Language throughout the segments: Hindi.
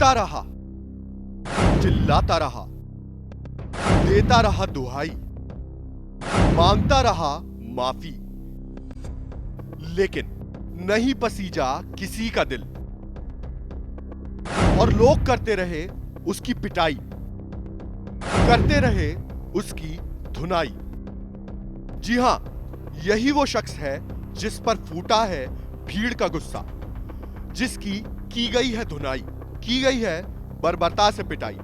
रोता रहा, चिल्लाता रहा, देता रहा दुहाई, मांगता रहा माफी, लेकिन नहीं पसीजा किसी का दिल और लोग करते रहे उसकी पिटाई, करते रहे उसकी धुनाई। जी हां, यही वो शख्स है जिस पर फूटा है भीड़ का गुस्सा, जिसकी की गई है धुनाई, की गई है बर्बरता से पिटाई।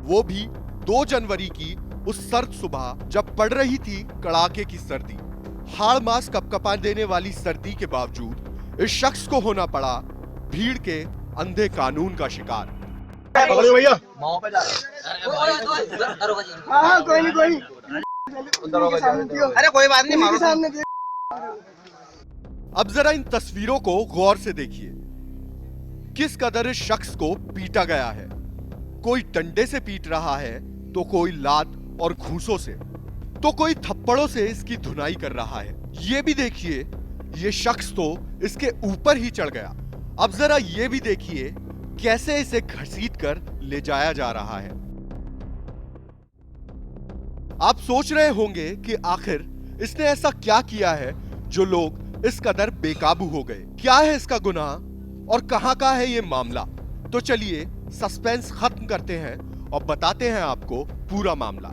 वो भी 2 जनवरी की उस सर्द सुबह जब पड़ रही थी कड़ाके की सर्दी। हाड़ मास कपकपा देने वाली सर्दी के बावजूद इस शख्स को होना पड़ा भीड़ के अंधे कानून का शिकार। पकड़ो भैया। हाँ कोई नहीं अरे कोई बात नहीं मारो सामने। अब जरा इन तस्वीरों को गौर से देखिए, किस कदर इस शख्स को पीटा गया है। कोई डंडे से पीट रहा है, तो कोई लात और घूंसों से, तो कोई थप्पड़ों से इसकी धुनाई कर रहा है। ये भी देखिए, ये शख्स तो इसके ऊपर ही चढ़ गया। अब जरा ये भी देखिए कैसे इसे घसीट कर ले जाया जा रहा है। आप सोच रहे होंगे कि आखिर इसने ऐसा क्या किया है जो लोग इस कदर बेकाबू हो गए। क्या है इसका गुनाह और कहां का है ये मामला? तो चलिए सस्पेंस खत्म करते हैं और बताते हैं आपको पूरा मामला।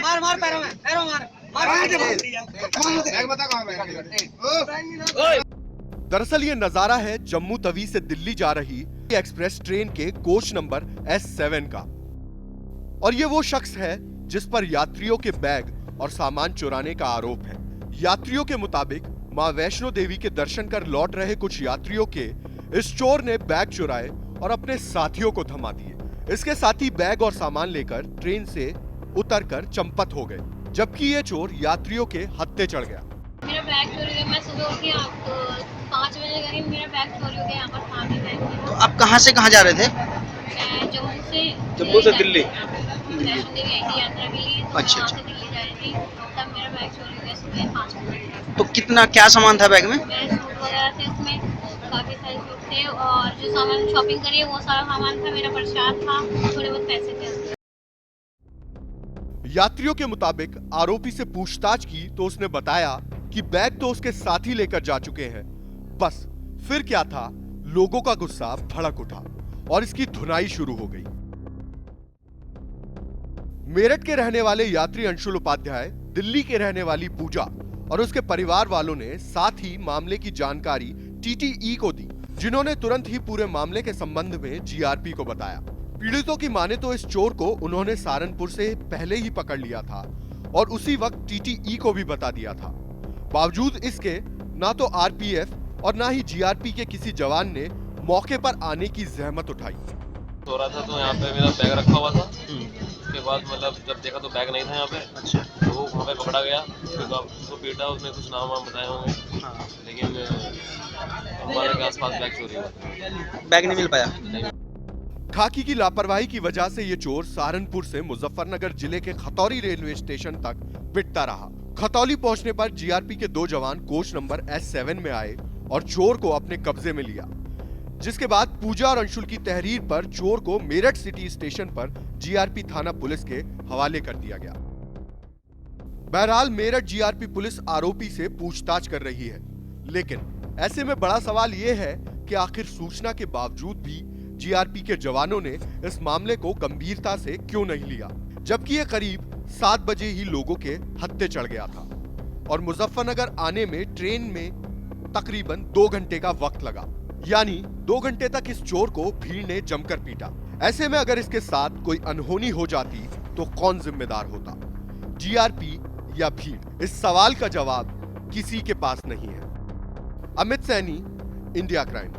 मार मार पैरों में, पैरों मार दरअसल ये नजारा है जम्मू तवी से दिल्ली जा रही एक्सप्रेस ट्रेन के कोच नंबर S7 का। और ये वो शख्स है जिस पर यात्रियों के बैग और सामान चुराने का आरोप है। यात्रियों के मुताबिक मां वैष्णो देवी के दर्शन कर लौट रहे कुछ यात्रियों के इस चोर ने बैग चुराए और अपने साथियों को थमा दिए। इसके साथी बैग और सामान लेकर ट्रेन से उतरकर चंपत हो गए, जबकि ये चोर यात्रियों के हत्थे चढ़ गया। मेरा बैग चोरी हो गया। मैं सुबह उठी 5 बजे करीब मेरा बैग चोरी हो गया। यहाँ पर था भी बैग। तो आप कहाँ से कहाँ जा रहे थे? मैं जम्मू से दिल्ली। वैष्णो देवी आई थी यात्रा के लिए। तो अच्छा, वहाँ से दिल्ली जा रही थी, तब मेरा बैग चोरी हो गया सुबह 5 बजे। तो कितना क्या सामान था बैग में? मेरे सूट वगैरह थे इसमें, काफ़ी सारे सूट थे और जो सामान शॉपिंग करी है वो सारा सामान था। मेरा प्रसाद था, थोड़े बहुत पैसे थे। यात्रियों के मुताबिक आरोपी से पूछताछ की तो उसने बताया कि बैग तो उसके साथी लेकर जा चुके हैं। बस फिर क्या था, लोगों का गुस्सा भड़क उठा और इसकी धुनाई शुरू हो गई। मेरठ के रहने वाले यात्री अंशुल उपाध्याय, दिल्ली के रहने वाली पूजा और उसके परिवार वालों ने साथ ही मामले की जानकारी TTE को दी, जिन्होंने तुरंत ही पूरे मामले के संबंध में GRP को बताया। पीड़ितों की माने तो इस चोर को उन्होंने सहारनपुर से पहले ही पकड़ लिया था और उसी वक्त TTE को भी बता दिया था। बावजूद इसके ना तो RPF और ना ही GRP के किसी जवान ने मौके पर आने की जहमत उठाई। सो रहा था तो यहाँ पे मेरा बैग रखा हुआ था। उसके बाद मतलब जब देखा तो बैग नहीं था यहाँ पे। अच्छा, तो वो वहाँ पे पकड़ा गया, उसको पीटा, उसने कुछ नाम वाम बताए होंगे। हाँ। लेकिन हमारे के आसपास बैग चोरी हुआ। बैग नहीं मिल पाया। खाकी की लापरवाही की वजह से ये चोर सहारनपुर से मुजफ्फरनगर जिले के खतौली रेलवे स्टेशन तक पिटता रहा। खतौली पहुंचने पर GRP के 2 जवान कोच नंबर S7 में आए और चोर को अपने कब्जे में लिया, जिसके बाद पूजा और अंशुल की तहरीर पर चोर को मेरठ सिटी स्टेशन पर GRP थाना पुलिस के हवाले कर दिया गया। बहरहाल मेरठ GRP पुलिस आरोपी से पूछताछ कर रही है, लेकिन ऐसे में बड़ा सवाल यह है कि आखिर सूचना के बावजूद भी GRP के जवानों ने इस मामले को गंभीरता से क्यों नहीं लिया, जबकि ये करीब 7 बजे ही लोगों के हत्थे चढ़ गया था और मुजफ्फरनगर आने में ट्रेन में तकरीबन 2 घंटे का वक्त लगा। यानी 2 घंटे तक इस चोर को भीड़ ने जमकर पीटा। ऐसे में अगर इसके साथ कोई अनहोनी हो जाती तो कौन जिम्मेदार होता, GRP या भीड़? इस सवाल का जवाब किसी के पास नहीं है। Amit Saini, India crime.